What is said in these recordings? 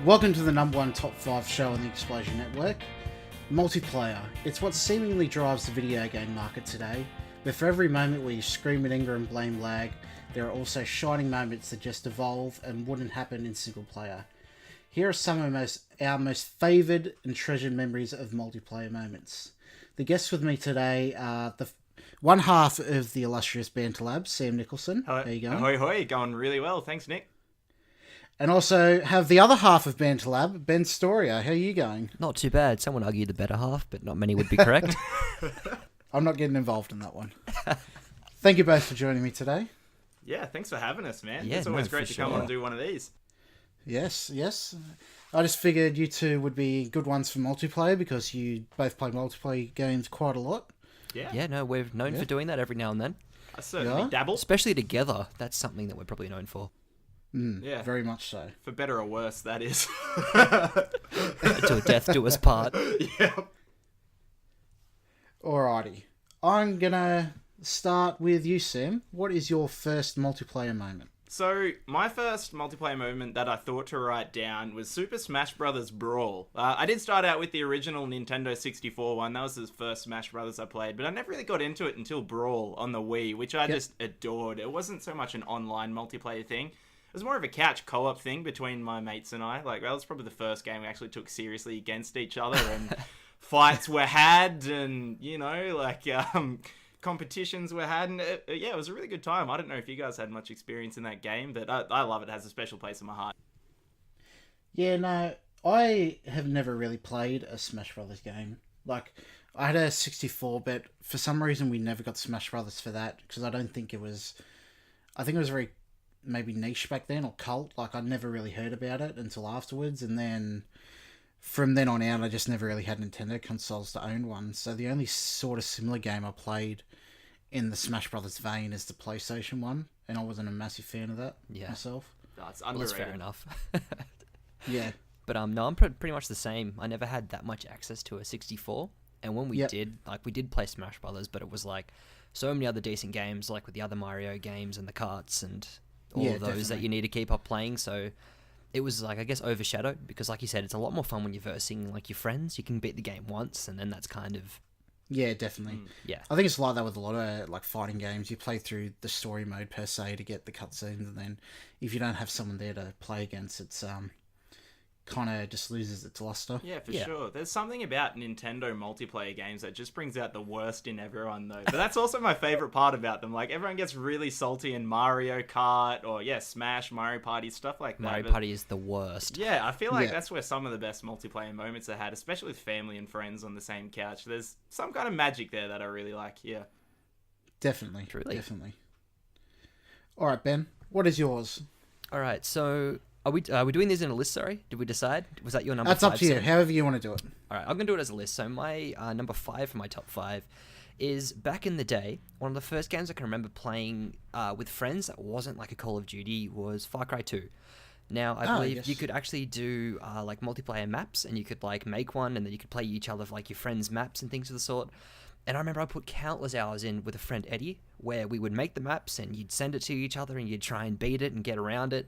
Welcome to the number one top 5 show on the Explosion Network. Multiplayer. It's what seemingly drives the video game market today, but for every moment where you scream at anger and blame lag, there are also shining moments that just evolve and wouldn't happen in single player. Here are some of our most favoured and treasured memories of multiplayer moments. The guests with me today are the one half of the illustrious BanterLab, Sam Nicholson. Hello. How you going? Ahoy, hoy. Going really well. Thanks, Nick. And also have the other half of BanterLab, Ben Storrier. How are you going? Not too bad. Someone argued the better half, but not many would be correct. I'm not getting involved in that one. Thank you both for joining me today. Yeah, thanks for having us, man. Yeah, It's always no, great for to come on sure. and do one of these. Yes. I just figured you two would be good ones for multiplayer because you both play multiplayer games quite a lot. Yeah. Yeah, no, we're known for doing that every now and then. I certainly Yeah. dabble. Especially together. That's something that we're probably known for. Yeah. Very much so. For better or worse, that is. Till death do us part. Yeah. Alrighty. I'm gonna start with you, Sam. What is your first multiplayer moment? So, my first multiplayer moment that I thought to write down was Super Smash Bros. Brawl. I did start out with the original Nintendo 64 one. That was the first Smash Bros. I played, but I never really got into it until Brawl on the Wii, which I just adored. It wasn't so much an online multiplayer thing. It was more of a couch co-op thing between my mates and I. Like, that was probably the first game we actually took seriously against each other, and fights were had, and, competitions were had, and it was a really good time. I don't know if you guys had much experience in that game, but I love it. It has a special place in my heart. Yeah, no, I have never really played a Smash Brothers game. Like, I had a 64, but for some reason we never got Smash Brothers for that, because I think it was very maybe niche back then, or cult. Like, I never really heard about it until afterwards, and then from then on out, I just never really had Nintendo consoles to own one. So the only sort of similar game I played in the Smash Brothers vein is the PlayStation one, and I wasn't a massive fan of that myself. That's Well, that's underrated. fair enough. Yeah. But no, I'm pretty much the same. I never had that much access to a 64. And when we did, we did play Smash Brothers, but it was like so many other decent games, like with the other Mario games and the karts and all of those definitely. that you need to keep up playing. So it was like, I guess, overshadowed because, like you said, it's a lot more fun when you're versing like your friends. You can beat the game once, and then that's kind of Yeah, definitely. yeah. I think it's like that with a lot of like fighting games. You play through the story mode per se to get the cutscenes, and then if you don't have someone there to play against, it's kind of just loses its luster. Yeah, for Yeah. sure. There's something about Nintendo multiplayer games that just brings out the worst in everyone, though. But that's also my favorite part about them. Like, everyone gets really salty in Mario Kart or, Smash, Mario Party, stuff like that. Mario But Party is the worst. yeah, I feel like Yeah. that's where some of the best multiplayer moments are had, especially with family and friends on the same couch. There's some kind of magic there that I really like, yeah. Definitely. Truly. Definitely. All right, Ben. What is yours? All right, so are we doing these in a list? Sorry, did we decide? Was that your number? That's up 5, to you. Sam? However you want to do it. All right, I'm gonna do it as a list. So my number 5 for my top 5 is back in the day. One of the first games I can remember playing with friends that wasn't like a Call of Duty was Far Cry 2. Now I believe yes. you could actually do like multiplayer maps, and you could like make one, and then you could play each other like your friends' maps and things of the sort. And I remember I put countless hours in with a friend Eddie, where we would make the maps and you'd send it to each other, and you'd try and beat it and get around it.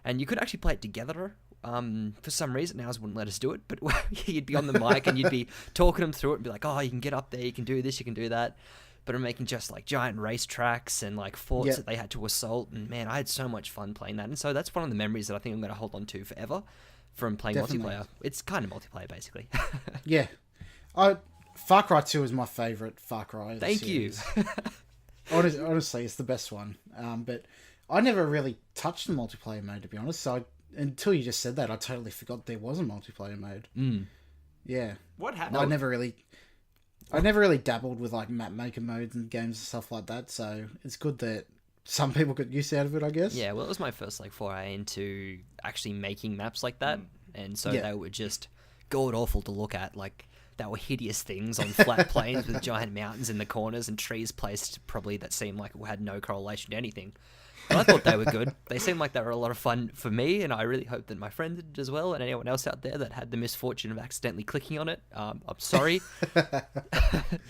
And you could actually play it together. For some reason, ours wouldn't let us do it, but you'd be on the mic and you'd be talking them through it and be like, oh, you can get up there, you can do this, you can do that. But I'm making just like giant race tracks and like forts that they had to assault. And man, I had so much fun playing that. And so that's one of the memories that I think I'm going to hold on to forever from playing Definitely. multiplayer. It's kind of multiplayer, basically. Yeah. Far Cry 2 is my favourite Far Cry. of the Thank you. series. Honestly, it's the best one. But I never really touched the multiplayer mode, to be honest. So until you just said that, I totally forgot there was a multiplayer mode. Yeah. What happened? I never really dabbled with like map maker modes and games and stuff like that. So it's good that some people got use out of it, I guess. Yeah, well, it was my first like foray into actually making maps like that. And so they were just god-awful to look at. Like, they were hideous things on flat plains with giant mountains in the corners and trees placed probably that seemed like it had no correlation to anything. But I thought they were good. They seemed like they were a lot of fun for me, and I really hope that my friend did as well, and anyone else out there that had the misfortune of accidentally clicking on it. I'm sorry.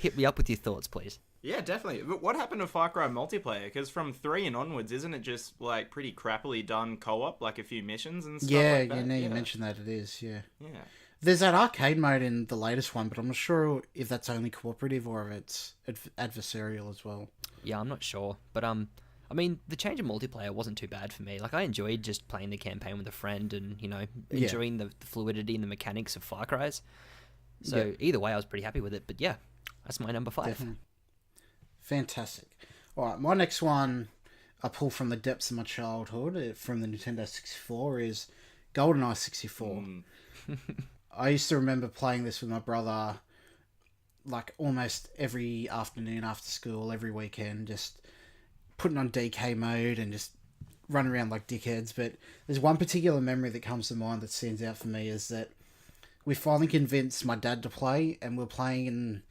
Hit me up with your thoughts, please. Yeah, definitely. But what happened to Far Cry multiplayer? Because from 3 and onwards, isn't it just like pretty crappily done co-op, like a few missions and stuff Yeah, like that? you know, you mentioned that it is, yeah. Yeah. There's that arcade mode in the latest one, but I'm not sure if that's only cooperative or if it's adversarial as well. Yeah, I'm not sure, but I mean, the change in multiplayer wasn't too bad for me. Like, I enjoyed just playing the campaign with a friend and, you know, enjoying the fluidity and the mechanics of Far Cry's. So either way, I was pretty happy with it. But yeah, that's my number 5. Definitely. Fantastic. All right, my next one I pull from the depths of my childhood from the Nintendo 64 is GoldenEye 64. I used to remember playing this with my brother like almost every afternoon after school, every weekend, just putting on DK mode and just run around like dickheads. But there's one particular memory that comes to mind that stands out for me is that we finally convinced my dad to play, and we're playing in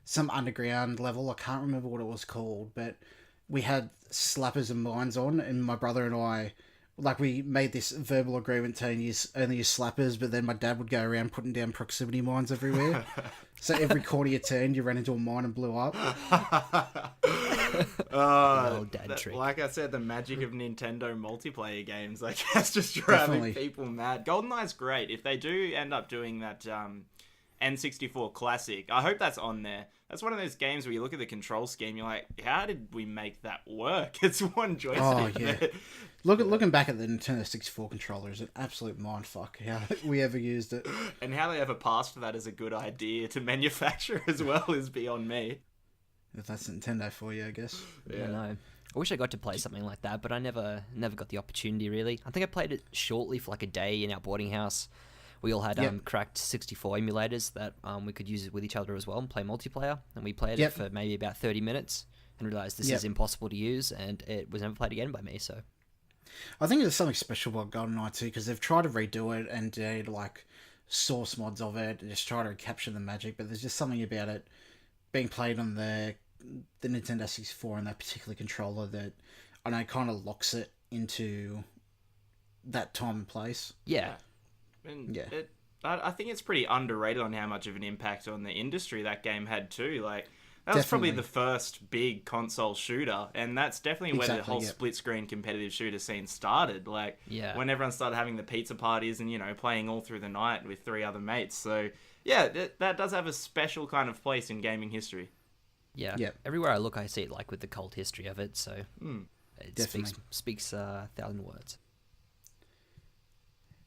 some underground level. I can't remember what it was called, but we had slappers and mines on, and my brother and I, like, we made this verbal agreement to only use slappers, but then my dad would go around putting down proximity mines everywhere. So every corner you turned, you ran into a mine and blew up. Old dad trick. Like I said, the magic of Nintendo multiplayer games, like, that's just driving people mad. GoldenEye's great. If they do end up doing that N64 Classic, I hope that's on there. That's one of those games where you look at the control scheme, you're like, how did we make that work? It's one joystick. Oh, yeah. Looking back at the Nintendo 64 controller is an absolute mindfuck how we ever used it. And how they ever passed that as a good idea to manufacture as well is beyond me. If that's Nintendo for you, I guess. Yeah, I know. I wish I got to play something like that, but I never got the opportunity, really. I think I played it shortly for like a day in our boarding house. We all had cracked 64 emulators that we could use with each other as well and play multiplayer. And we played it for maybe about 30 minutes and realised this is impossible to use, and it was never played again by me, so... I think there's something special about GoldenEye too, because they've tried to redo it and did like source mods of it and just try to capture the magic, but there's just something about it being played on the Nintendo 64 and that particular controller that I know kind of locks it into that time and place. Yeah. And I think it's pretty underrated on how much of an impact on the industry that game had too. Like, that was probably the first big console shooter, and that's definitely where the whole split-screen competitive shooter scene started. Like, when everyone started having the pizza parties and, you know, playing all through the night with 3 other mates. So, yeah, that does have a special kind of place in gaming history. Yeah. Everywhere I look, I see it, like, with the cult history of it, so it speaks 1,000 words.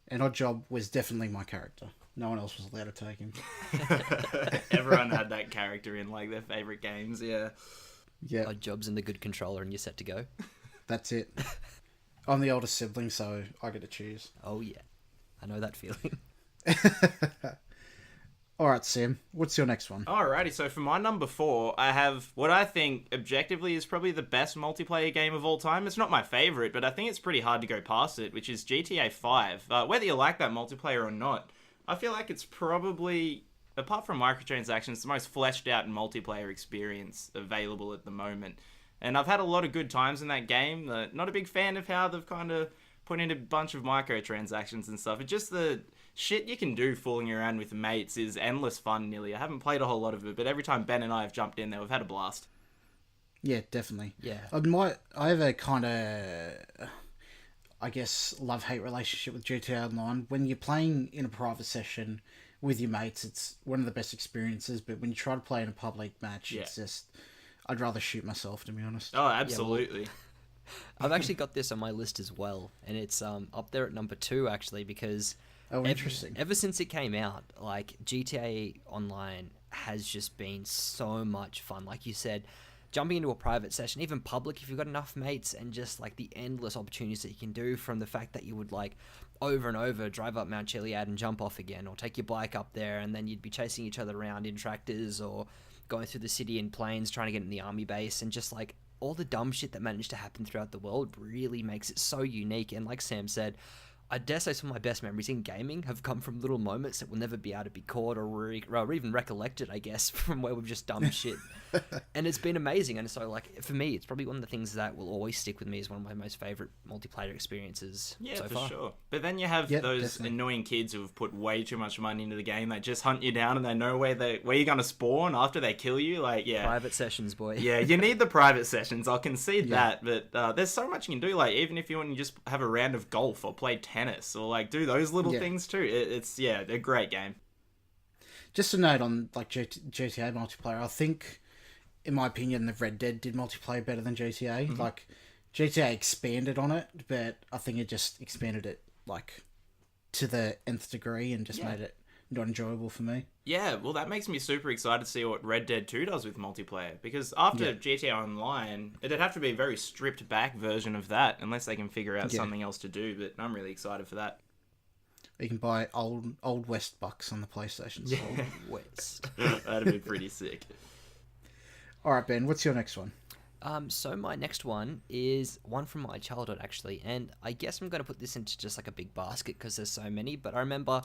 And Oddjob was definitely my character. No one else was allowed to take him. Everyone had that character in like their favorite games. Yeah. Oddjob's in the good controller, and you're set to go. That's it. I'm the oldest sibling, so I get to choose. Oh yeah, I know that feeling. All right, Sam. What's your next one? Alrighty, so for my number 4, I have what I think objectively is probably the best multiplayer game of all time. It's not my favorite, but I think it's pretty hard to go past it, which is GTA 5. Whether you like that multiplayer or not, I feel like it's probably, apart from microtransactions, the most fleshed out multiplayer experience available at the moment. And I've had a lot of good times in that game. Not a big fan of how they've kind of put in a bunch of microtransactions and stuff. It's just the shit you can do fooling around with mates is endless fun, nearly. I haven't played a whole lot of it, but every time Ben and I have jumped in there, we've had a blast. Yeah, definitely. Yeah. I have a kind of, I guess, love-hate relationship with GTA Online. When you're playing in a private session with your mates, it's one of the best experiences, but when you try to play in a public match, it's just... I'd rather shoot myself, to be honest. Oh, absolutely. Yeah, I've actually got this on my list as well, and it's up there at number 2, actually, because... Oh, interesting. Ever since it came out, like, GTA Online has just been so much fun. Like you said, jumping into a private session, even public if you've got enough mates, and just, like, the endless opportunities that you can do, from the fact that you would, like, over and over drive up Mount Chiliad and jump off again, or take your bike up there, and then you'd be chasing each other around in tractors, or going through the city in planes trying to get in the army base, and just, like, all the dumb shit that managed to happen throughout the world really makes it so unique. And like Sam said, I dare say some of my best memories in gaming have come from little moments that will never be able to be caught or even recollected, I guess, from where we've just done shit. And it's been amazing. And so, like, for me, it's probably one of the things that will always stick with me as one of my most favorite multiplayer experiences so far. Sure. But then you have those annoying kids who have put way too much money into the game. They just hunt you down and they know where you're going to spawn after they kill you. Like, yeah. Private sessions, boy. Yeah, you need the private sessions. I'll concede that. But there's so much you can do. Like, even if you want to just have a round of golf or play tennis or, like, do those little things too. It's a great game. Just a note on, like, GTA multiplayer. I think, in my opinion, the Red Dead did multiplayer better than GTA. Mm-hmm. Like, GTA expanded on it, but I think it just expanded it, like, to the nth degree and just made it not enjoyable for me. Yeah, well, that makes me super excited to see what Red Dead 2 does with multiplayer. Because after GTA Online, it'd have to be a very stripped back version of that, unless they can figure out something else to do. But I'm really excited for that. You can buy old West bucks on the PlayStation store. Old West. That'd be pretty sick. All right, Ben, what's your next one? So my next one is one from my childhood, actually. And I guess I'm going to put this into just like a big basket because there's so many. But I remember...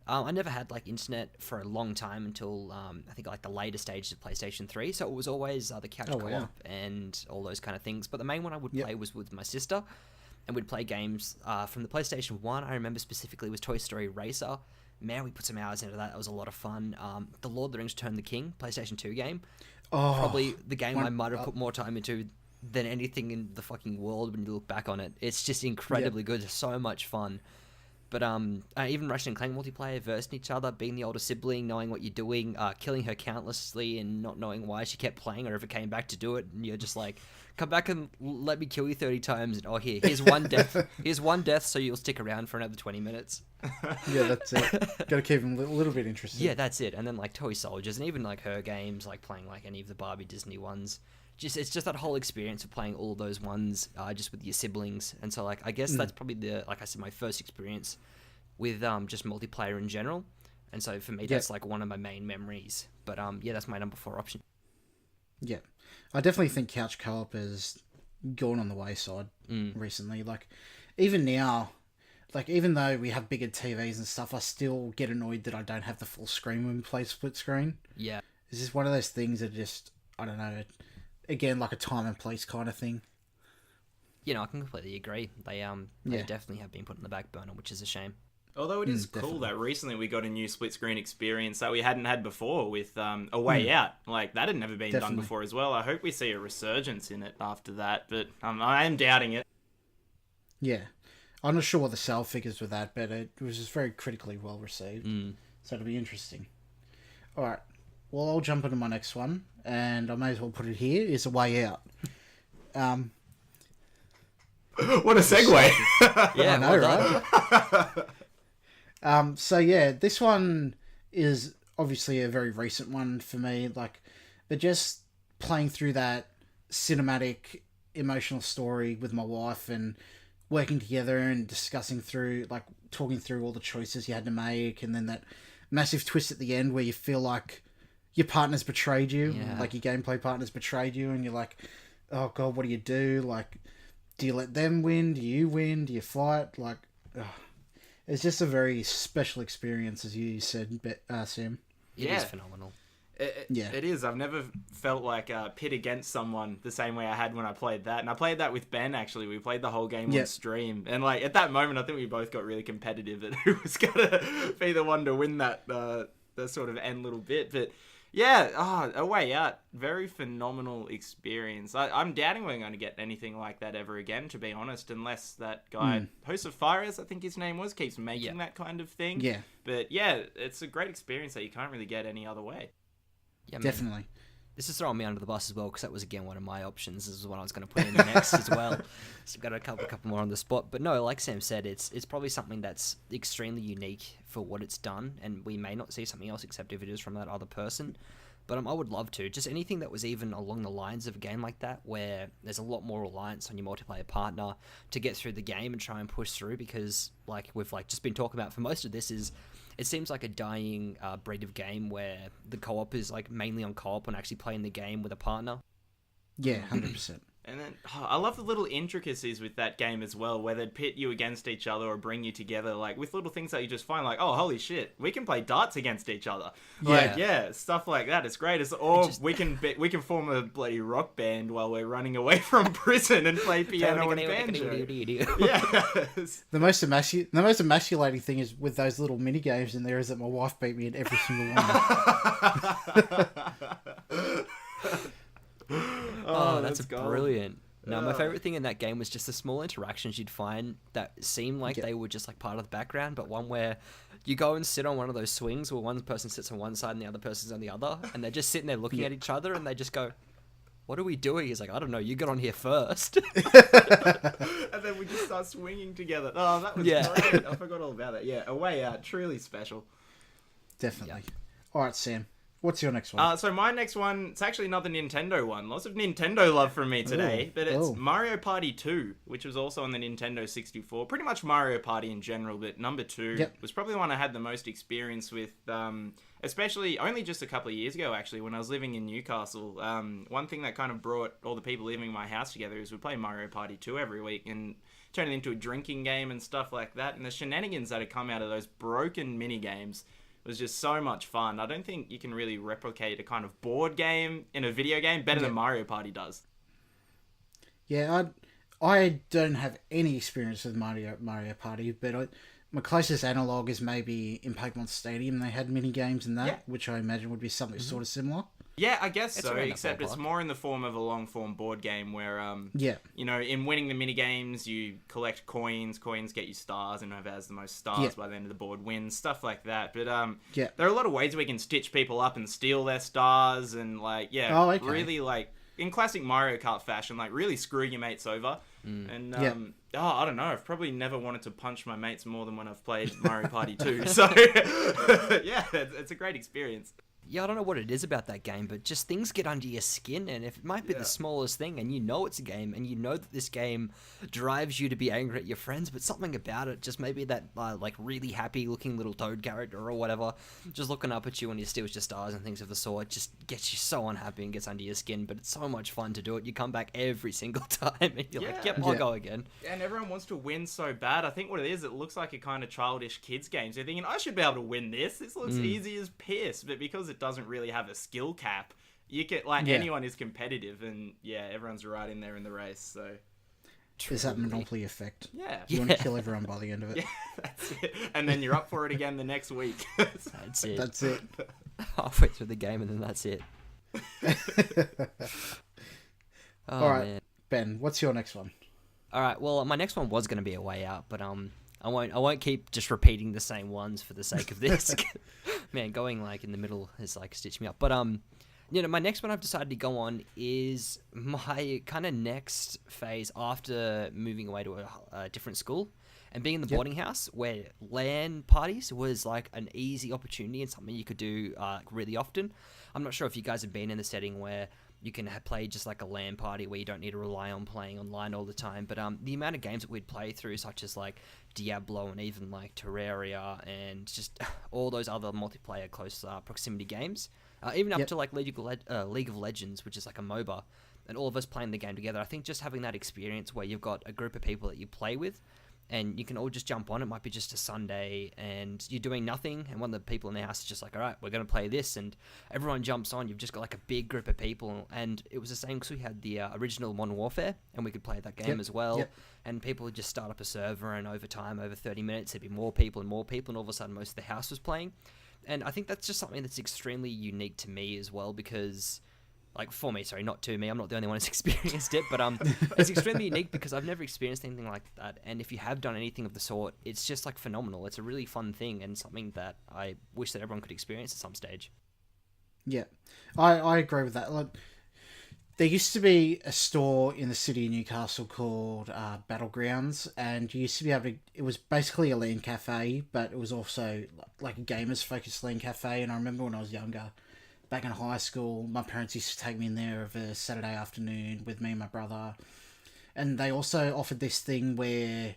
I never had like internet for a long time until I think like the later stages of PlayStation 3. So it was always the couch co-op and all those kind of things. But the main one I would play was with my sister, and we'd play games from the PlayStation 1. I remember specifically was Toy Story Racer. Man, we put some hours into that. That was a lot of fun. The Lord of the Rings Return of the King PlayStation 2 game. Probably the game I might have put more time into than anything in the fucking world when you look back on it. It's just incredibly good. It's so much fun. But even Ratchet and Clank multiplayer, versing each other, being the older sibling, knowing what you're doing, killing her countlessly and not knowing why she kept playing or ever came back to do it, and you're just like, come back and let me kill you 30 times, and here's one death. Here's one death, so you'll stick around for another 20 minutes. Yeah, that's it. Got to keep them a little bit interested. Yeah, that's it. And then like Toy Soldiers, and even like her games, like playing like any of the Barbie Disney ones. It's just that whole experience of playing all of those ones just with your siblings. And so like I guess that's probably like I said, my first experience with just multiplayer in general. And so for me that's like one of my main memories. But that's my number 4 option. Yeah. I definitely think couch co-op has gone on the wayside recently. Like even now, like even though we have bigger TVs and stuff, I still get annoyed that I don't have the full screen when we play split screen. Yeah. It's just one of those things that just, I don't know, again, like a time and place kind of thing. I can completely agree. They definitely have been put on the back burner, which is a shame. Although it is cool that recently we got a new split screen experience that we hadn't had before with A Way Out. Like that had never been done before as well. I hope we see a resurgence in it after that, but I am doubting it. Yeah. I'm not sure what the sale figures were that, but it was just very critically well received. So it'll be interesting. All right. Well, I'll jump into my next one, and I may as well put it here, is A Way Out. What a segue. Yeah, I know, right? So yeah, this one is obviously a very recent one for me, like, but just playing through that cinematic, emotional story with my wife and working together and discussing through, like, talking through all the choices you had to make, and then that massive twist at the end where you feel like your partner's betrayed you, like your gameplay partner's betrayed you, and you're like, oh god, what do you do? Like, do you let them win? Do you win? Do you fight? Like, it's just a very special experience, as you said, Sam. It is phenomenal. It is. I've never felt like pit against someone the same way I had when I played that. And I played that with Ben, actually. We played the whole game on stream. And like at that moment, I think we both got really competitive at who was going to be the one to win that the sort of end little bit. But yeah, A Way Out, very phenomenal experience. I'm doubting we're going to get anything like that ever again, to be honest, unless that guy, Host of Fires, I think his name was, keeps making that kind of thing. Yeah. But yeah, it's a great experience that you can't really get any other way. Yeah, definitely. This is throwing me under the bus as well, because that was again one of my options. This is what I was going to put in next as well. So I've got a couple more on the spot. But no, like Sam said, it's probably something that's extremely unique for what it's done, and we may not see something else except if it is from that other person. But I would love to. Just anything that was even along the lines of a game like that, where there's a lot more reliance on your multiplayer partner to get through the game and try and push through, because like we've like just been talking about for most of this is, it seems like a dying breed of game where the co-op is like mainly on co-op and actually playing the game with a partner. Yeah, 100%. And then I love the little intricacies with that game as well, where they'd pit you against each other or bring you together, like with little things that you just find, like, oh, holy shit, we can play darts against each other. Like, yeah, stuff like that. It's great. We can form a bloody rock band while we're running away from prison and play piano and banjo. Yeah. The most emasculating thing is with those little mini games in there is that my wife beat me in every single one. Oh, that's brilliant. No, my favorite thing in that game was just the small interactions you'd find that seemed like they were just like part of the background, but one where you go and sit on one of those swings where one person sits on one side and the other person's on the other, and they're just sitting there looking at each other, and they just go, "What are we doing?" He's like, "I don't know, you get on here first." And then we just start swinging together. Oh, that was great. I forgot all about that. Yeah, A Way Out, truly special. Definitely. All right, Sam. What's your next one? So my next one, it's actually another Nintendo one. Lots of Nintendo love from me today. But it's Mario Party 2, which was also on the Nintendo 64. Pretty much Mario Party in general, but number 2 was probably the one I had the most experience with, especially only just a couple of years ago, actually, when I was living in Newcastle. One thing that kind of brought all the people living in my house together is we play Mario Party 2 every week and turn it into a drinking game and stuff like that. And the shenanigans that had come out of those broken mini games was just so much fun. I don't think you can really replicate a kind of board game in a video game better than Mario Party does. Yeah, I don't have any experience with Mario Party, but my closest analog is maybe in Pokemon Stadium. They had mini games in that, which I imagine would be something sort of similar. Yeah, I guess so, except it's more in the form of a long-form board game where, you know, in winning the mini-games, you collect coins get you stars, and whoever has the most stars by the end of the board wins, stuff like that. But, there are a lot of ways we can stitch people up and steal their stars, and, like, really, like, in classic Mario Kart fashion, like, really screw your mates over. And, I don't know, I've probably never wanted to punch my mates more than when I've played Mario Party 2, so, yeah, it's a great experience. Yeah, I don't know what it is about that game, but just things get under your skin, and if it might be the smallest thing, and you know it's a game, and you know that this game drives you to be angry at your friends, but something about it, just maybe that, like, really happy-looking little Toad character or whatever, just looking up at you when he steals your stars and things of the sort, just gets you so unhappy and gets under your skin, but it's so much fun to do it. You come back every single time, and you're like, yep, I'll go again. And everyone wants to win so bad. I think what it is, it looks like a kind of childish kids game. So you're thinking, I should be able to win this. This looks easy as piss, but because it doesn't really have a skill cap, you can anyone is competitive, and everyone's right in there in the race. So there's that Monopoly effect. You want to kill everyone by the end of it. That's it. And then you're up for it again the next week. That's it. Halfway through the game, and then that's it. All right, man. Ben, what's your next one? All right, well, my next one was going to be A Way Out, but I won't keep just repeating the same ones for the sake of this. Man, going like in the middle is like stitch me up. But my next one I've decided to go on is my kind of next phase after moving away to a different school and being in the boarding house, where LAN parties was like an easy opportunity and something you could do really often. I'm not sure if you guys have been in the setting where you can play just like a LAN party where you don't need to rely on playing online all the time. But the amount of games that we'd play through, such as like Diablo and even like Terraria and just all those other multiplayer close proximity games, even up to like League of Legends, which is like a MOBA, and all of us playing the game together. I think just having that experience where you've got a group of people that you play with, and you can all just jump on. It might be just a Sunday and you're doing nothing, and one of the people in the house is just like, all right, we're going to play this, and everyone jumps on. You've just got like a big group of people, and it was the same because we had the original Modern Warfare, and we could play that game as well, and people would just start up a server, and over time, over 30 minutes, there'd be more people, and all of a sudden most of the house was playing. And I think that's just something that's extremely unique to me as well, because... Like, for me, sorry, not to me. I'm not the only one who's experienced it, but it's extremely unique because I've never experienced anything like that. And if you have done anything of the sort, it's just, like, phenomenal. It's a really fun thing and something that I wish that everyone could experience at some stage. Yeah, I agree with that. Like, there used to be a store in the city of Newcastle called Battlegrounds, and you used to be able to... It was basically a LAN cafe, but it was also, like, a gamers-focused LAN cafe. And I remember when I was younger... Back in high school, my parents used to take me in there of a Saturday afternoon with me and my brother. And they also offered this thing where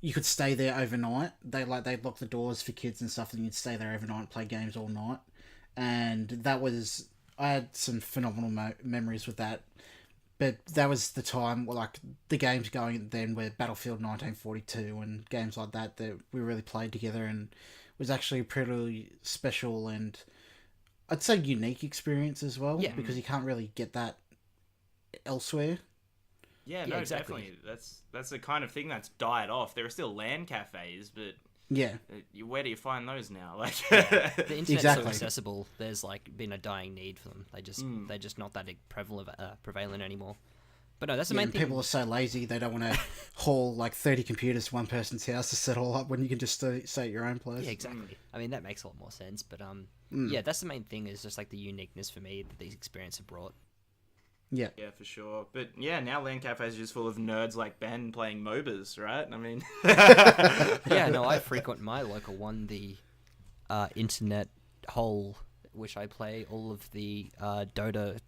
you could stay there overnight. They'd lock the doors for kids and stuff, and you'd stay there overnight and play games all night. And that was... I had some phenomenal memories with that. but that was the time where, like, the games going then were Battlefield 1942 and games like that we really played together, and was actually a pretty special and I'd say unique experience as well, because you can't really get that elsewhere. Yeah, no, exactly. Definitely. That's the kind of thing that's died off. There are still LAN cafes, but where do you find those now? Like, the internet's so accessible. There's like been a dying need for them. They're just not that prevalent anymore. But no, that's the main thing. People are so lazy they don't want to haul like 30 computers to one person's house to set all up when you can just stay at your own place. Yeah, exactly. I mean, that makes a lot more sense. But that's the main thing, is just like the uniqueness for me that these experiences have brought. Yeah, for sure. But yeah, now LAN cafes are just full of nerds like Ben playing MOBAs, right? I mean, I frequent my local one, the internet hole, which I play all of the Dota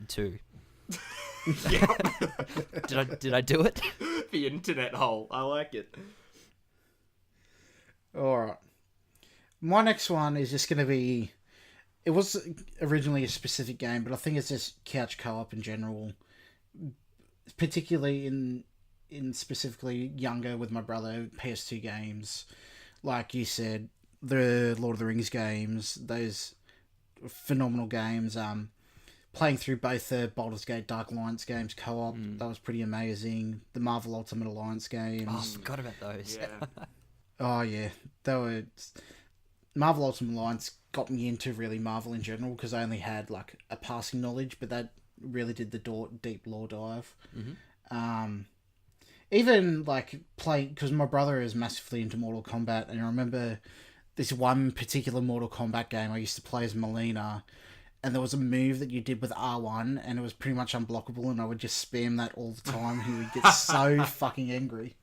2. Did I do it? The internet hole. I like it. All right. My next one is just going to be. It was originally a specific game, but I think it's just couch co-op in general, particularly in specifically younger with my brother, PS2 games, like you said, the Lord of the Rings games, those phenomenal games. Playing through both the Baldur's Gate Dark Alliance games co-op, that was pretty amazing. The Marvel Ultimate Alliance games. Oh, I forgot about those. Yeah. Oh yeah, they were. Marvel Ultimate Alliance got me into really Marvel in general because I only had like a passing knowledge, but that really did the deep lore dive. Even like playing, because my brother is massively into Mortal Kombat, and I remember this one particular Mortal Kombat game I used to play as Melina, and there was a move that you did with R1 and it was pretty much unblockable, and I would just spam that all the time. He would get so fucking angry.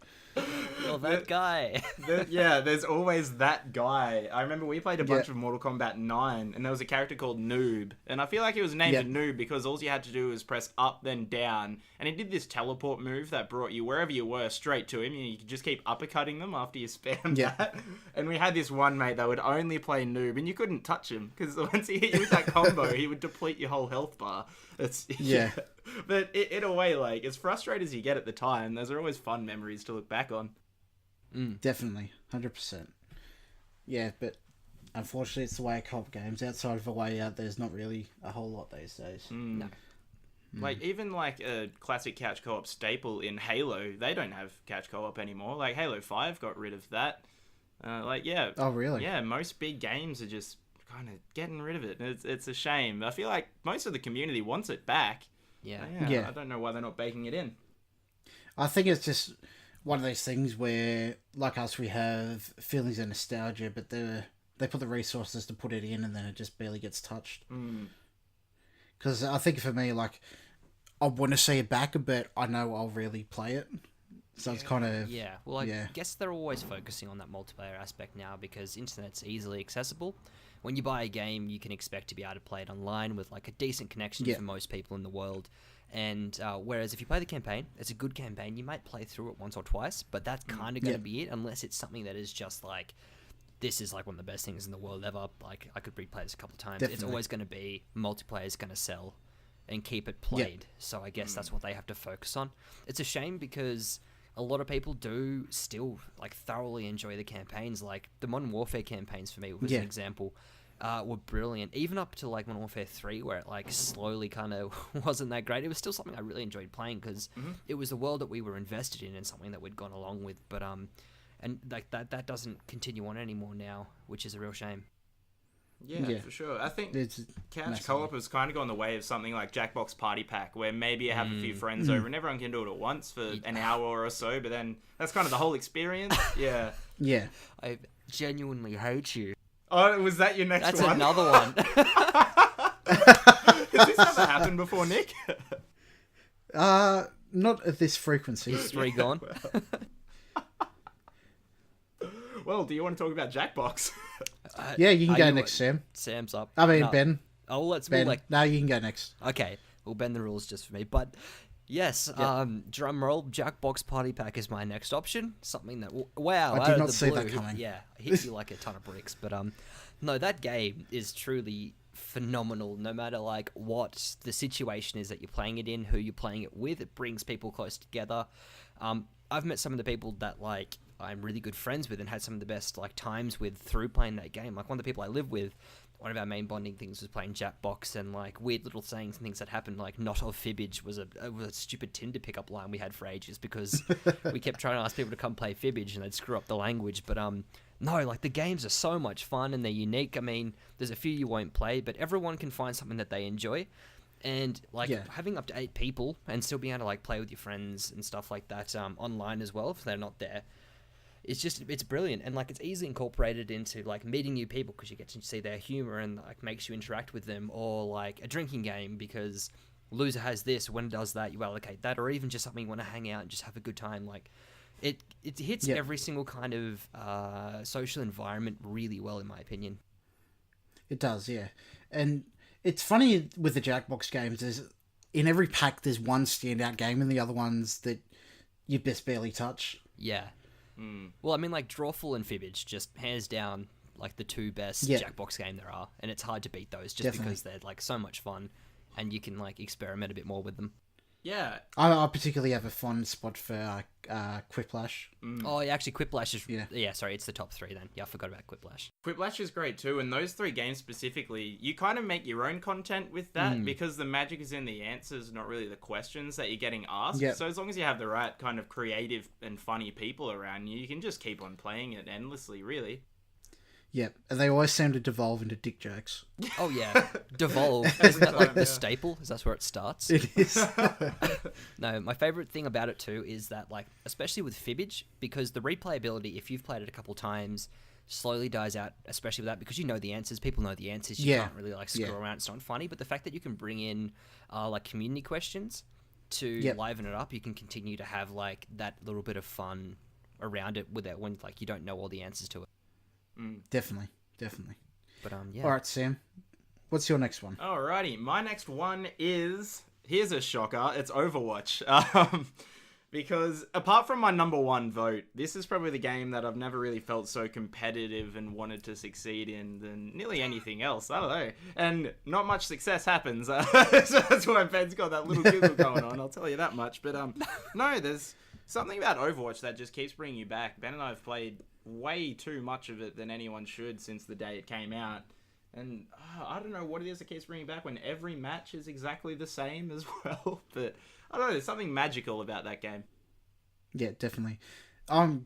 You're that guy. There's always that guy. I remember we played a bunch of Mortal Kombat 9, and there was a character called Noob, and I feel like he was named Noob because all you had to do was press up then down, and he did this teleport move that brought you wherever you were straight to him, and you could just keep uppercutting them after you spammed that. And we had this one mate that would only play Noob, and you couldn't touch him because once he hit you with that combo, he would deplete your whole health bar. But in a way, like, as frustrated as you get at the time, those are always fun memories to look back on. Definitely, 100%. Yeah, but unfortunately, it's the way of co-op games. Outside of a way out, there's not really a whole lot these days. No. Like, even like a classic couch co-op staple in Halo, they don't have couch co-op anymore. Like, Halo 5 got rid of that. Oh, really? Yeah, most big games are just kind of getting rid of it. It's a shame. I feel like most of the community wants it back. Yeah. I don't know why they're not baking it in. I think it's just one of those things where, like us, we have feelings of nostalgia, but they put the resources to put it in, and then it just barely gets touched. Because I think for me, like, I want to see it back, but I know I'll really play it. So it's kind of... Yeah, well, I guess they're always focusing on that multiplayer aspect now because internet's easily accessible. When you buy a game, you can expect to be able to play it online with like a decent connection for most people in the world. And whereas if you play the campaign, it's a good campaign, you might play through it once or twice, but that's kind of going to be it, unless it's something that is just like, this is like one of the best things in the world ever. Like, I could replay this a couple of times. Definitely. It's always going to be multiplayer is going to sell and keep it played. So I guess that's what they have to focus on. It's a shame because a lot of people do still like thoroughly enjoy the campaigns. Like the Modern Warfare campaigns for me was an example. Were brilliant, even up to like Modern Warfare 3, where it like slowly kind of wasn't that great. It was still something I really enjoyed playing because it was the world that we were invested in and something that we'd gone along with. But and like that doesn't continue on anymore now, which is a real shame. Yeah, for sure. I think couch co-op has kind of gone the way of something like Jackbox Party Pack, where maybe you have a few friends over and everyone can do it at once for an hour or so, but then that's kind of the whole experience. Yeah. I genuinely hate you. Oh, was that your next That's one? That's another one. Has this ever happened before, Nick? Not at this frequency. Is 3 gone? Well, do you want to talk about Jackbox? Yeah, you can go next, Sam. Sam's up. I mean, Ben. Oh, let's Ben. No, you can go next. Okay, we'll bend the rules just for me. But yes, drum roll, Jackbox Party Pack is my next option. Something that, wow, I did not see that coming. Yeah, hit you like a ton of bricks. But no, that game is truly phenomenal. No matter like what the situation is that you're playing it in, who you're playing it with, it brings people close together. I've met some of the people that like I'm really good friends with and had some of the best like times with through playing that game. Like one of the people I live with, one of our main bonding things was playing Jackbox, and like weird little sayings and things that happened. Like "not of fibbage" was a stupid Tinder pickup line we had for ages because we kept trying to ask people to come play fibbage and they'd screw up the language. But no, like the games are so much fun and they're unique. I mean, there's a few you won't play, but everyone can find something that they enjoy. And like having up to 8 people and still being able to like play with your friends and stuff like that online as well if they're not there. It's brilliant, and like it's easily incorporated into like meeting new people because you get to see their humor and like makes you interact with them, or like a drinking game because loser has this, when it does that you allocate that, or even just something you want to hang out and just have a good time. Like it hits every single kind of social environment really well, in my opinion. It does, yeah. And it's funny with the Jackbox games, there's in every pack there's one standout game and the other ones that you best barely touch. Yeah. Well, I mean, like Drawful and Fibbage, just hands down, like the 2 best Jackbox game there are, and it's hard to beat those just because they're like so much fun, and you can like experiment a bit more with them. Yeah. I particularly have a fond spot for Quiplash. Oh, yeah, actually, Quiplash is... Yeah, sorry, it's the top 3 then. Yeah, I forgot about Quiplash. Quiplash is great too, and those 3 games specifically, you kind of make your own content with that because the magic is in the answers, not really the questions that you're getting asked. Yep. So as long as you have the right kind of creative and funny people around you, you can just keep on playing it endlessly, really. Yep, and they always seem to devolve into dick jokes. Oh, yeah. Devolve. Isn't that like the staple? Is that where it starts? It is. No, my favourite thing about it too is that, like, especially with Fibbage, because the replayability, if you've played it a couple times, slowly dies out, especially with that, because you know the answers, people know the answers, you can't really, like, screw around, it's not funny, but the fact that you can bring in, like, community questions to liven it up, you can continue to have, like, that little bit of fun around it with it when, like, you don't know all the answers to it. Definitely. But yeah. All right, Sam. What's your next one? Alrighty, my next one is... Here's a shocker. It's Overwatch. Because apart from my number 1 vote, this is probably the game that I've never really felt so competitive and wanted to succeed in than nearly anything else. I don't know. And not much success happens. So that's why Ben's got that little giggle going on. I'll tell you that much. But no, there's something about Overwatch that just keeps bringing you back. Ben and I have played way too much of it than anyone should since the day it came out. And I don't know what it is that keeps bringing back when every match is exactly the same as well. But I don't know, there's something magical about that game. Yeah, definitely. I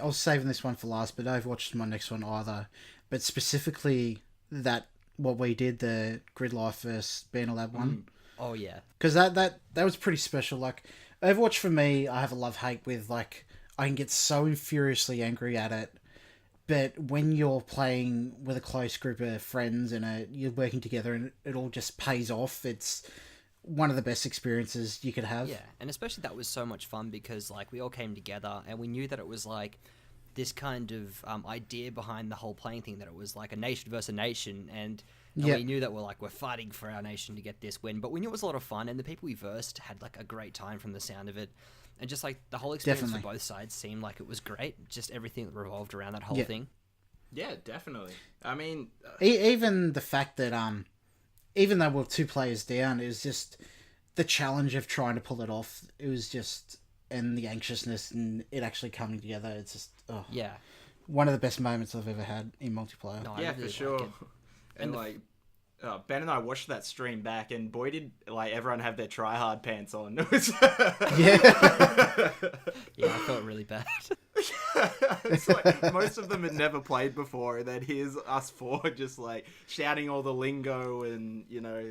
was saving this one for last, but Overwatch is my next one either. But specifically what we did, the Grid Life vs BanterLab one. Oh, yeah. Because that was pretty special. Like, Overwatch for me, I have a love-hate with, like, I can get so furiously angry at it, but when you're playing with a close group of friends and you're working together and it all just pays off, it's one of the best experiences you could have. Yeah, and especially that was so much fun because like we all came together and we knew that it was like this kind of idea behind the whole playing thing, that it was like a nation versus a nation, and we knew that we're fighting for our nation to get this win, but we knew it was a lot of fun, and the people we versed had like a great time from the sound of it. And just like the whole experience for both sides seemed like it was great. Just everything that revolved around that whole thing. Yeah, definitely. I mean, even the fact that even though we're 2 players down, it was just the challenge of trying to pull it off. It was just, and the anxiousness and it actually coming together. It's just one of the best moments I've ever had in multiplayer. No, yeah, really for sure. And like. Ben and I watched that stream back, and boy did like everyone have their try-hard pants on. It was yeah, I felt really bad. It's like most of them had never played before, and then here's us 4 just like shouting all the lingo and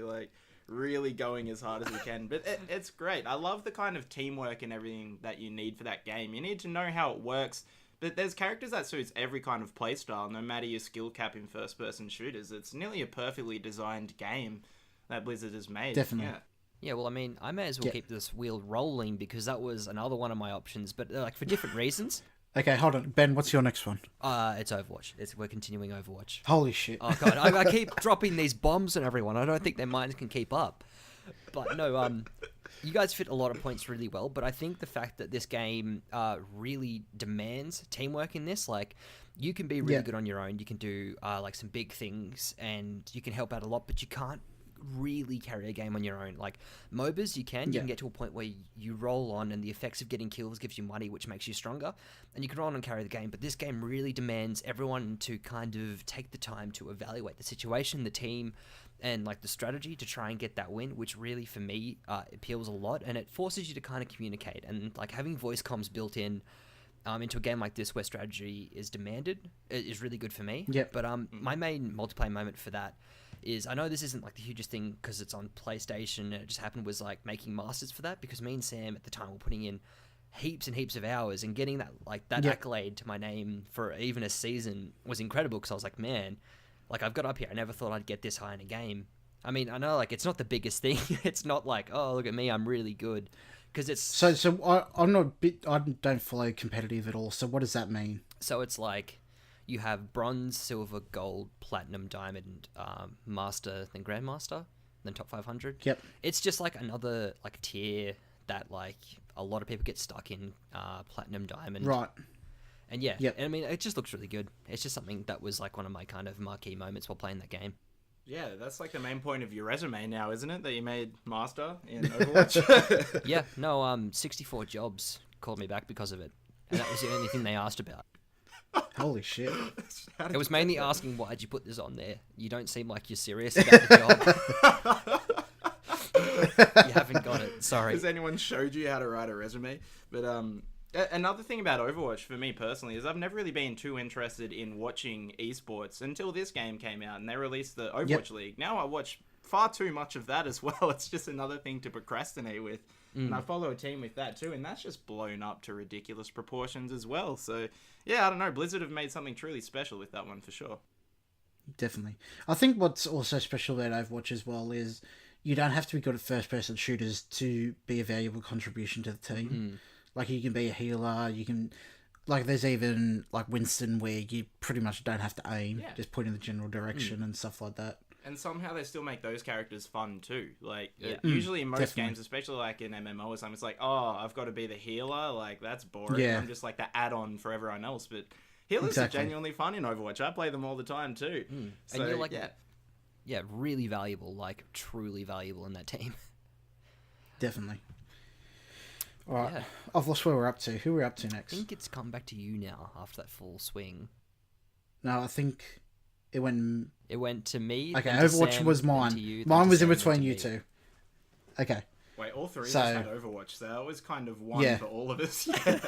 like really going as hard as we can. But it's great. I love the kind of teamwork and everything that you need for that game. You need to know how it works. But there's characters that suits every kind of playstyle, no matter your skill cap in first-person shooters. It's nearly a perfectly designed game that Blizzard has made. Definitely. Yeah, well, I mean, I may as well keep this wheel rolling because that was another one of my options, but like for different reasons. Okay, hold on. Ben, what's your next one? It's Overwatch. We're continuing Overwatch. Holy shit. Oh, God. I keep dropping these bombs on everyone. I don't think their minds can keep up. But no, you guys fit a lot of points really well, but I think the fact that this game really demands teamwork in this, like, you can be really good on your own. You can do like some big things, and you can help out a lot, but you can't really carry a game on your own. Like MOBAs, you can get to a point where you roll on, and the effects of getting kills gives you money, which makes you stronger, and you can roll on and carry the game. But this game really demands everyone to kind of take the time to evaluate the situation, the team, and like the strategy to try and get that win, which really for me appeals a lot, and it forces you to kind of communicate, and like having voice comms built in into a game like this where strategy is demanded is really good for me. But my main multiplayer moment for that is, I know this isn't like the hugest thing because it's on PlayStation and it just happened, was like making masters for that, because me and Sam at the time were putting in heaps and heaps of hours, and getting that accolade to my name for even a season was incredible, because I was like, man, like I've got up here, I never thought I'd get this high in a game. I mean, I know like it's not the biggest thing. It's not like, oh, look at me, I'm really good. Because it's so I don't follow competitive at all. So what does that mean? So it's like you have bronze, silver, gold, platinum, diamond, master, then grandmaster, then top 500. Yep. It's just like another like tier that like a lot of people get stuck in, platinum, diamond. Right. And and I mean, it just looks really good. It's just something that was like one of my kind of marquee moments while playing that game. Yeah, that's like the main point of your resume now, isn't it? That you made Master in Overwatch? Yeah, no, 64 Jobs called me back because of it. And that was the only thing they asked about. Holy shit. It was mainly asking, why'd you put this on there? You don't seem like you're serious about the job. You haven't got it, sorry. Has anyone showed you how to write a resume? But another thing about Overwatch for me personally is I've never really been too interested in watching esports until this game came out and they released the Overwatch League. Now I watch far too much of that as well. It's just another thing to procrastinate with. And I follow a team with that too, and that's just blown up to ridiculous proportions as well. So yeah, I don't know, Blizzard have made something truly special with that one for sure. Definitely. I think what's also special about Overwatch as well is you don't have to be good at first-person shooters to be a valuable contribution to the team. Like, you can be a healer, you can... Like, there's even, like, Winston, where you pretty much don't have to aim, just point in the general direction and stuff like that. And somehow they still make those characters fun, too. Like, usually in most games, especially, like, in MMO or something, it's like, oh, I've got to be the healer, like, that's boring. I'm just, like, the add-on for everyone else, but healers are genuinely fun in Overwatch. I play them all the time, too. So, and you're, like, really valuable, like, truly valuable in that team. Definitely. Alright, I've lost where we're up to. Who are we up to next? I think it's come back to you now after that full swing. No, I think it went... It went to me. Okay, Overwatch Sam, was mine. You, mine was in Sam, between you two. Okay. Wait, all three of us had Overwatch, so that was kind of one for all of us. Yeah,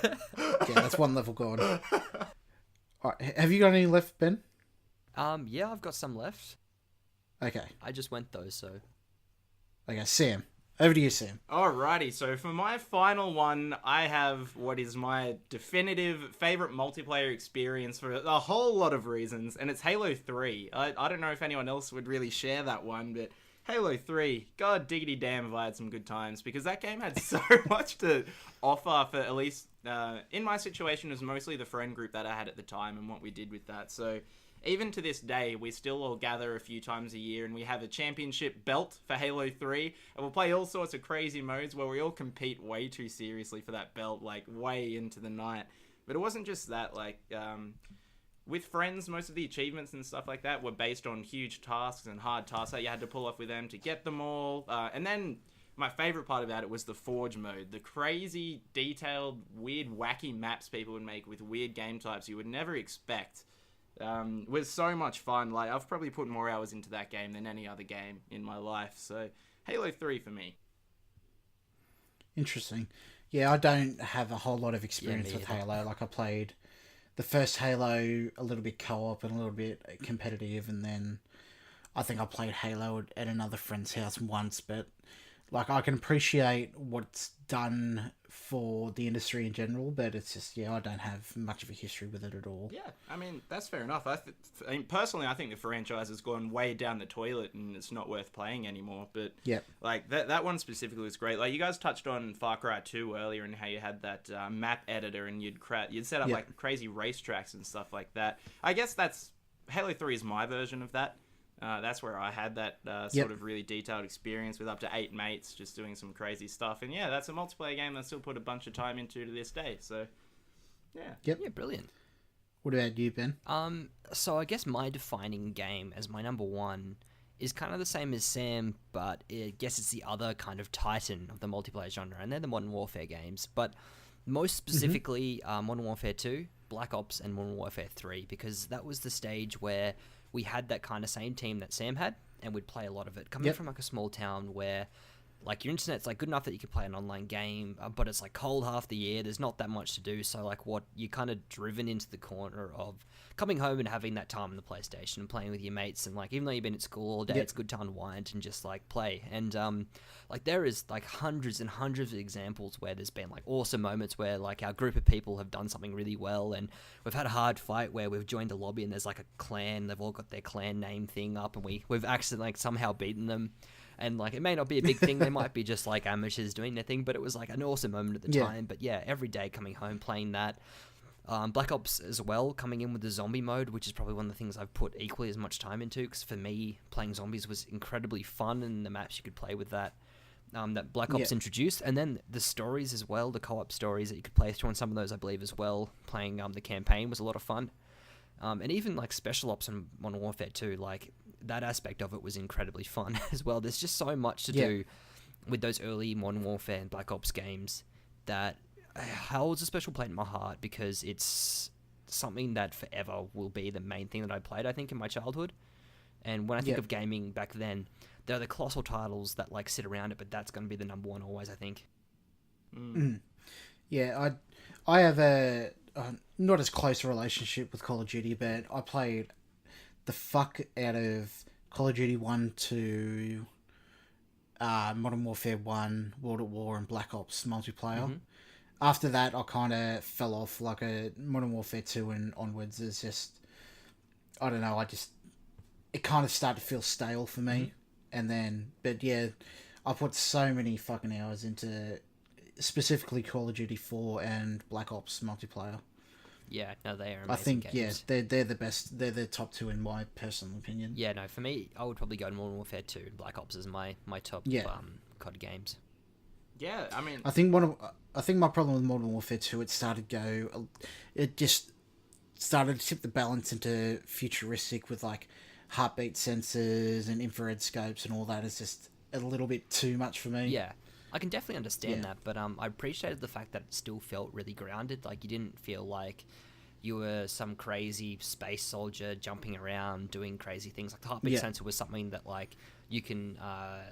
that's one level gone. Alright, have you got any left, Ben? Yeah, I've got some left. Okay. I just went though, so... Okay, Sam. Over to you, Sam. Alrighty, so for my final one, I have what is my definitive favorite multiplayer experience for a whole lot of reasons, and it's Halo 3. I don't know if anyone else would really share that one, but Halo 3, god diggity damn if I had some good times, because that game had so much to offer for at least, in my situation, it was mostly the friend group that I had at the time and what we did with that, so... Even to this day, we still all gather a few times a year and we have a championship belt for Halo 3. And we'll play all sorts of crazy modes where we all compete way too seriously for that belt, like way into the night. But it wasn't just that, like, with friends, most of the achievements and stuff like that were based on huge tasks and hard tasks that you had to pull off with them to get them all. And then my favorite part about it was the Forge mode. The crazy, detailed, weird, wacky maps people would make with weird game types you would never expect. Was so much fun. Like, I've probably put more hours into that game than any other game in my life. So, Halo 3 for me. Interesting. Yeah, I don't have a whole lot of experience with Halo. Like, I played the first Halo a little bit co-op and a little bit competitive, and then I think I played Halo at another friend's house once, but like, I can appreciate what's done for the industry in general, but it's just, I don't have much of a history with it at all. Yeah, I mean, that's fair enough. I mean, personally, I think the franchise has gone way down the toilet and it's not worth playing anymore, but like, that one specifically was great. Like, you guys touched on Far Cry 2 earlier and how you had that map editor and you'd set up like crazy racetracks and stuff like that. I guess Halo 3 is my version of that. That's where I had that sort of really detailed experience with up to 8 mates just doing some crazy stuff. And yeah, that's a multiplayer game that I still put a bunch of time into to this day. So, yeah. Yeah, brilliant. What about you, Ben? So I guess my defining game as my number one is kind of the same as Sam, but I guess it's the other kind of titan of the multiplayer genre, and they're the Modern Warfare games. But most specifically, Modern Warfare 2, Black Ops, and Modern Warfare 3, because that was the stage where we had that kind of same team that Sam had, and we'd play a lot of it. Coming from like a small town where like your internet's like good enough that you can play an online game, but it's like cold half the year. There's not that much to do. So like what you're kind of driven into the corner of coming home and having that time on the PlayStation and playing with your mates. And like, even though you've been at school all day, it's a good time to unwind and just like play. And like there is like hundreds and hundreds of examples where there's been like awesome moments where like our group of people have done something really well. And we've had a hard fight where we've joined a lobby and there's like a clan. They've all got their clan name thing up and we've accidentally like somehow beaten them. And like, it may not be a big thing. They might be just like amateurs doing their thing, but it was like an awesome moment at the time. But yeah, every day coming home, playing that. Black Ops as well, coming in with the zombie mode, which is probably one of the things I've put equally as much time into, because for me, playing zombies was incredibly fun, and the maps you could play with that, that Black Ops introduced. And then the stories as well, the co-op stories that you could play through on some of those, I believe, as well. Playing the campaign was a lot of fun. And even like Special Ops and Modern Warfare 2, like that aspect of it was incredibly fun as well. There's just so much to do with those early Modern Warfare and Black Ops games that holds a special place in my heart, because it's something that forever will be the main thing that I played, I think, in my childhood. And when I think of gaming back then, there are the colossal titles that like sit around it, but that's going to be the number one always, I think. Yeah, I have a not as close a relationship with Call of Duty, but I played the fuck out of Call of Duty 1 to Modern Warfare 1, World at War, and Black Ops multiplayer. After that, I kind of fell off. Like a Modern Warfare 2 and onwards is just, I don't know, it kind of started to feel stale for me. And then, but yeah, I put so many fucking hours into specifically Call of Duty 4 and Black Ops multiplayer. Yeah, no, they are amazing I think, games. they're the best. They're the top two in my personal opinion. Yeah, no, for me, I would probably go to Modern Warfare 2. Black Ops is my top COD games. Yeah, I mean, I think my problem with Modern Warfare 2, it just started to tip the balance into futuristic with like heartbeat sensors and infrared scopes and all that. Is just a little bit too much for me. Yeah, I can definitely understand that, but I appreciated the fact that it still felt really grounded. Like, you didn't feel like you were some crazy space soldier jumping around doing crazy things. Like, the heartbeat sensor was something that like you can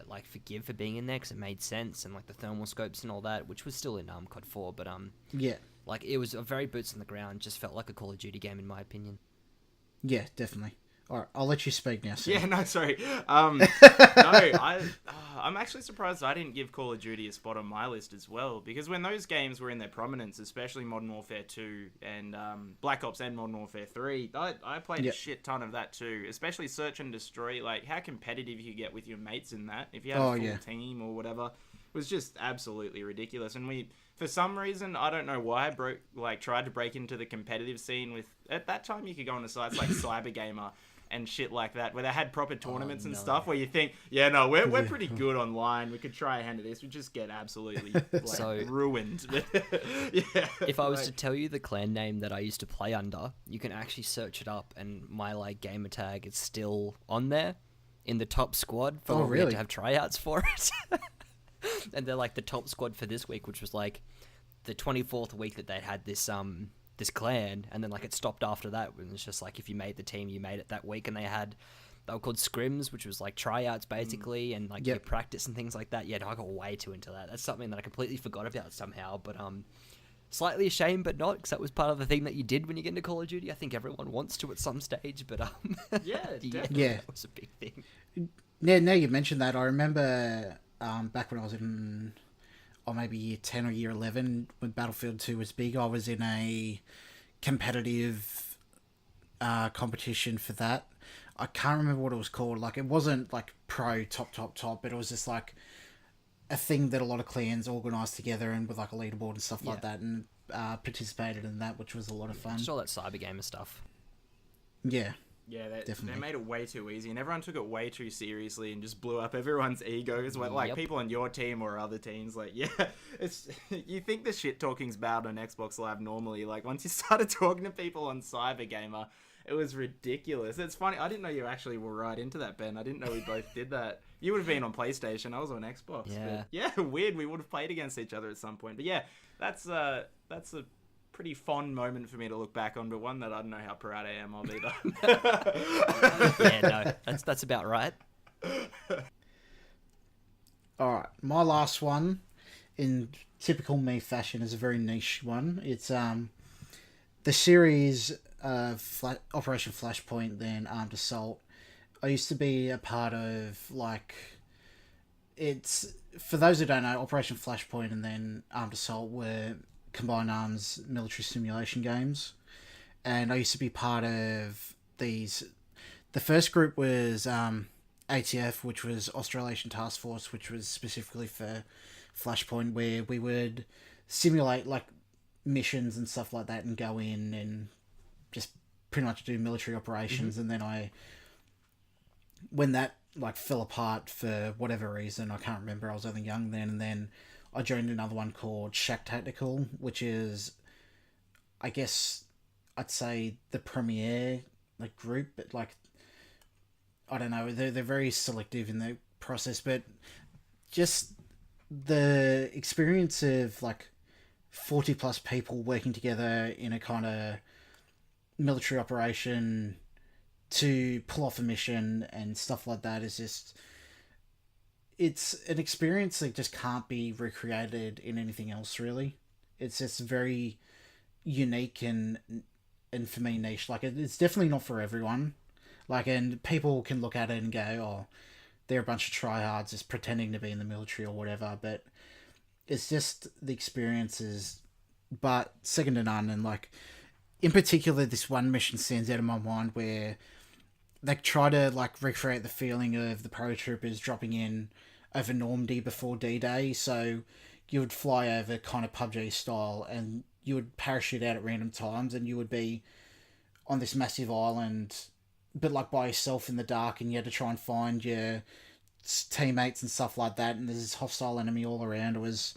like forgive for being in there because it made sense, and like the thermal scopes and all that, which was still in COD 4, but like it was a very boots on the ground. Just felt like a Call of Duty game in my opinion. Yeah, definitely. All right, I'll let you speak now, Sam. yeah, no, sorry. I'm actually surprised I didn't give Call of Duty a spot on my list as well, because when those games were in their prominence, especially Modern Warfare 2 and Black Ops and Modern Warfare 3, I played a shit ton of that too, especially Search and Destroy. Like, how competitive you get with your mates in that, if you had a full team or whatever, was just absolutely ridiculous. And we, for some reason, I don't know why, tried to break into the competitive scene with, at that time you could go on to sites like Cybergamer and shit like that, where they had proper tournaments and stuff, where you think, we're pretty good online, we could try a hand at this, we just get absolutely ruined. If I was to tell you the clan name that I used to play under, you can actually search it up, and my like gamer tag is still on there in the top squad for we had to have tryouts for it. And they're like the top squad for this week, which was like the 24th week that they had this this clan, and then like it stopped after that, and it's just like if you made the team, you made it that week. And they were called scrims, which was like tryouts basically, and like your practice and things like that. I got way too into that. That's something that I completely forgot about somehow, but slightly ashamed, but not, because that was part of the thing that you did when you get into Call of Duty. I think everyone wants to at some stage, but that was a big thing. Now you mentioned that, I remember back when I was in maybe year 10 or year 11, when Battlefield 2 was big, I was in a competitive competition for that. I can't remember what it was called. Like, it wasn't like pro top, but it was just like a thing that a lot of clans organised together, and with like a leaderboard and stuff like that, and participated in that, which was a lot of fun. Just all that Cybergamer stuff. Yeah. Yeah, they Definitely. made it way too easy, and everyone took it way too seriously and just blew up everyone's egos. Like Yep. people on your team or other teams, like it's you think the shit talking's bad on Xbox Live normally. Like once you started talking to people on Cybergamer, it was ridiculous. It's funny. I didn't know you actually were right into that, Ben. I didn't know we both did that. You would have been on PlayStation. I was on Xbox. Yeah. But yeah, weird. We would have played against each other at some point. But yeah, that's a pretty fond moment for me to look back on, but one that I don't know how proud I am of either. Yeah, no, that's about right. All right, my last one, in typical me fashion, is a very niche one. It's the series Operation Flashpoint, then Armed Assault. I used to be a part of, like, it's, for those who don't know, Operation Flashpoint and then Armed Assault were combined arms military simulation games, and I used to be part of these. The first group was ATF, which was Australasian Task Force, which was specifically for Flashpoint, where we would simulate like missions and stuff like that and go in and just pretty much do military operations. And then when that like fell apart for whatever reason, I can't remember, I was only young then, and then I joined another one called Shack Tactical, which is, I guess, I'd say the premier like group, but like, I don't know, they're very selective in their process, but just the experience of like 40 plus people working together in a kind of military operation to pull off a mission and stuff like that is just, it's an experience that just can't be recreated in anything else, really. It's just very unique and for me niche. Like, it's definitely not for everyone. Like, and people can look at it and go, oh, they're a bunch of tryhards just pretending to be in the military or whatever. But it's just the experiences, but second to none. And like, in particular, this one mission stands out of my mind where they try to like recreate the feeling of the paratroopers dropping in over Normandy before D-Day. So you would fly over kind of PUBG style, and you would parachute out at random times, and you would be on this massive island, but like by yourself in the dark, and you had to try and find your teammates and stuff like that, and there's this hostile enemy all around. It was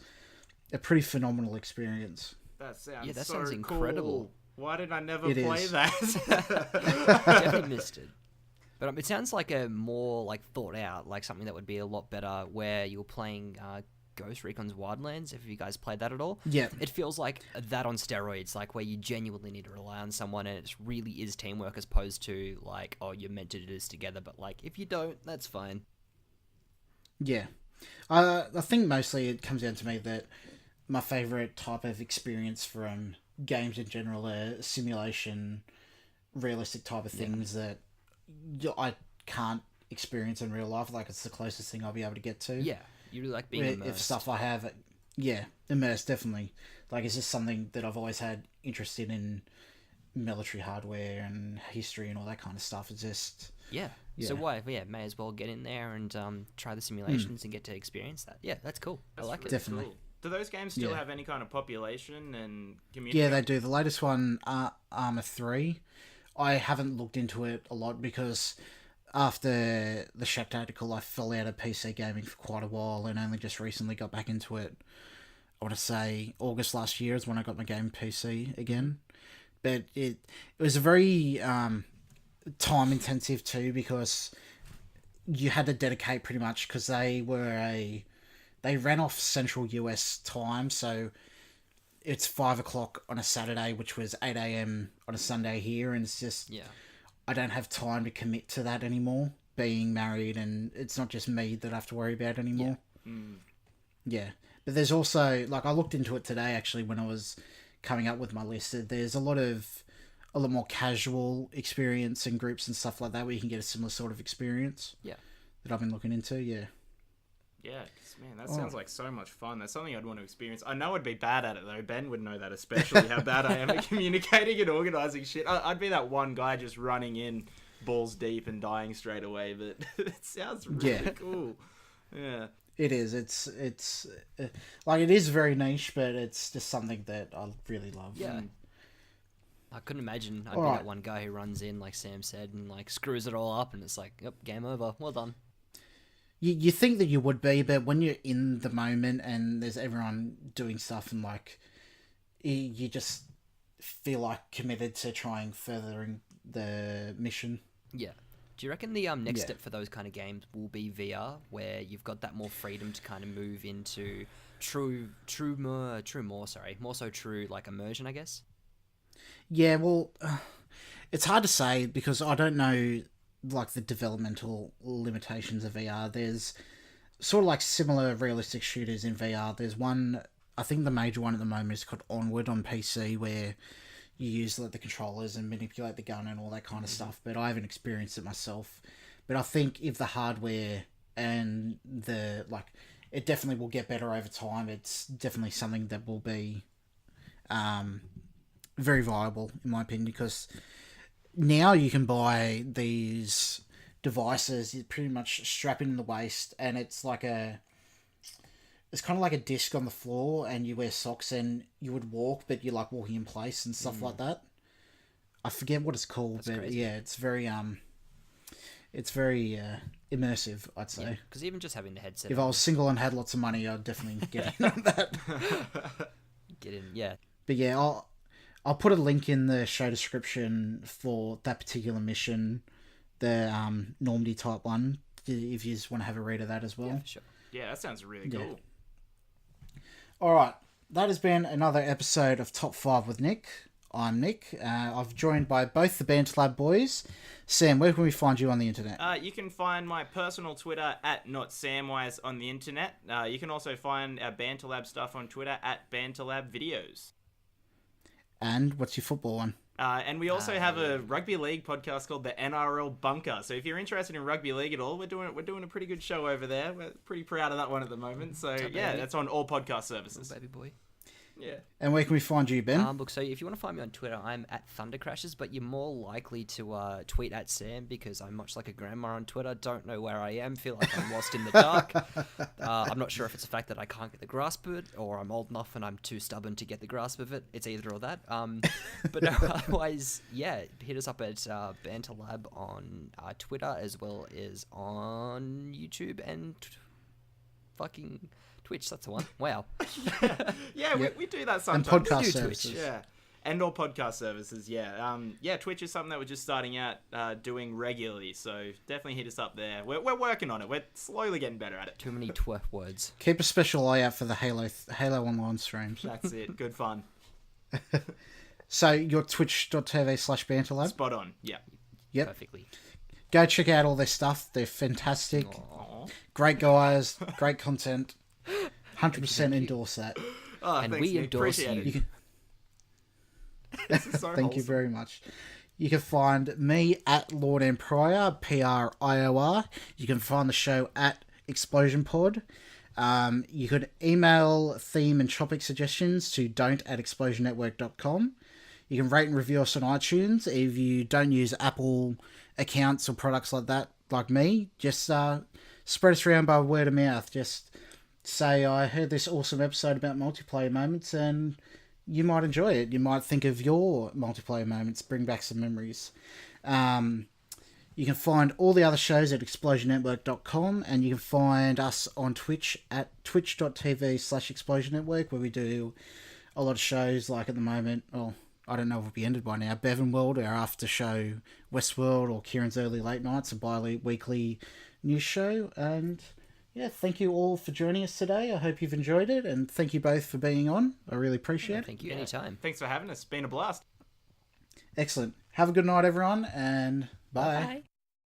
a pretty phenomenal experience. That sounds Yeah, that so sounds cool. incredible. Why did I never It play is. I that? definitely missed it. But it sounds like a more like thought out, like something that would be a lot better, where you're playing Ghost Recon's Wildlands. If you guys played that at all, Yeah. it feels like that on steroids, like where you genuinely need to rely on someone, and it really is teamwork as opposed to like, oh, you're meant to do this together, but like if you don't, that's fine. Yeah. I think mostly it comes down to me that my favourite type of experience from games in general are simulation, realistic type of things that I can't experience in real life. Like, it's the closest thing I'll be able to get to. Yeah, you really like being Where immersed. if stuff I have, yeah, immersed, definitely. Like, it's just something that I've always had interest in military hardware and history and all that kind of stuff. It's just... Yeah. So why? Yeah, may as well get in there and try the simulations and get to experience that. Yeah, that's cool. I like it. Definitely. Cool. Do those games still Yeah. have any kind of population and community? Yeah, they do. The latest one, Armour 3, I haven't looked into it a lot because after the Shack Tactical, I fell out of PC gaming for quite a while and only just recently got back into it. I want to say August last year is when I got my game PC again. But it was a very time intensive too, because you had to dedicate pretty much, because they ran off Central US time, so it's 5 o'clock on a Saturday, which was 8 a.m. on a Sunday here, and it's just, Yeah. I don't have time to commit to that anymore, being married, and it's not just me that I have to worry about anymore. Yeah. But there's also, like, I looked into it today, actually, when I was coming up with my list. There's a lot more casual experience in groups and stuff like that, where you can get a similar sort of experience. Yeah. That I've been looking into, yeah. Yeah, 'cause, man, that sounds like so much fun. That's something I'd want to experience. I know I'd be bad at it, though. Ben would know that, especially how bad I am at communicating and organising shit. I'd be that one guy just running in balls deep and dying straight away, but it sounds really cool. Yeah. It is. It's like, it is very niche, but it's just something that I really love. Yeah. I couldn't imagine I'd All be right. that one guy who runs in, like Sam said, and like screws it all up, and it's like, yep, game over. Well done. You think that you would be, but when you're in the moment and there's everyone doing stuff and like you just feel like committed to trying furthering the mission. Yeah. Do you reckon the next Yeah. step for those kind of games will be VR, where you've got that more freedom to kind of move into more so true like immersion, I guess? Yeah, well, it's hard to say because I don't know like the developmental limitations of VR. There's sort of like similar realistic shooters in VR. There's one, I think the major one at the moment is called Onward on PC, where you use like the controllers and manipulate the gun and all that kind of stuff. But I haven't experienced it myself. But I think if the hardware and the like, it definitely will get better over time. It's definitely something that will be very viable in my opinion, because now you can buy these devices, you pretty much strap it in the waist, and it's kind of like a disc on the floor, and you wear socks, and you would walk, but you're like walking in place and stuff like that. I forget what it's called, That's but crazy. yeah, it's very immersive, I'd say. Because even just having the headset If I on, was single and had lots of money, I'd definitely get in on that. get in, yeah. But yeah, I'll put a link in the show description for that particular mission, the Normandy type one, if you just want to have a read of that as well. Yeah, for sure. Yeah, that sounds really Yeah. cool. All right, that has been another episode of Top 5 with Nick. I'm Nick. I've joined by both the BanterLab boys. Sam, where can we find you on the internet? You can find my personal Twitter at NotSamwise on the internet. You can also find our BanterLab stuff on Twitter at BanterLab Videos. And what's your football one? And we also have a rugby league podcast called the NRL Bunker. So if you're interested in rugby league at all, we're doing a pretty good show over there. We're pretty proud of that one at the moment. So yeah, baby? that's on all podcast services. Baby boy. Yeah. And where can we find you, Ben? Look, so if you want to find me on Twitter, I'm at Thundercrashes, but you're more likely to tweet at Sam, because I'm much like a grandma on Twitter. Don't know where I am. Feel like I'm lost in the dark. I'm not sure if it's the fact that I can't get the grasp of it, or I'm old enough and I'm too stubborn to get the grasp of it. It's either or that. But no, otherwise, yeah, hit us up at BanterLab on Twitter, as well as on YouTube and fucking Twitch. That's the one. Wow. Yeah, Yep. we do that And sometimes. podcast do Twitch. services. Yeah. And all podcast services, yeah. Yeah, Twitch is something that we're just starting out doing regularly, so definitely hit us up there. We're working on it. We're slowly getting better at it. Too many twerp words. Keep a special eye out for the Halo Online streams. That's it. Good fun. So you're twitch.tv/BanterLab. Spot on. Yeah. Yep. Perfectly. Go check out all their stuff. They're fantastic. Aw. Great guys. Great content. 100% endorse that. Oh, And thanks, we Nick. endorse Appreciate you. it. You can, This is so thank you wholesome. very much. You can find me at Lord and Prior, PRIOR. You can find the show at Explosion Pod. You could email theme and topic suggestions to don't@explosionnetwork.com. You can rate and review us on iTunes. If you don't use Apple accounts or products like that, like me, just spread us around by word of mouth. Just say, I heard this awesome episode about multiplayer moments, and you might enjoy it. You might think of your multiplayer moments, bring back some memories. You can find all the other shows at explosionnetwork.com, and you can find us on Twitch at twitch.tv/explosionnetwork, where we do a lot of shows, like at the moment, well, I don't know if it'll be ended by now, Bevan World, our after show, Westworld, or Kieran's Early Late Nights, a bi-weekly news show. And yeah, thank you all for joining us today. I hope you've enjoyed it, and thank you both for being on. I really appreciate it. Thank you. Yeah. Anytime. Thanks for having us. Been a blast. Excellent. Have a good night, everyone, and bye. Bye.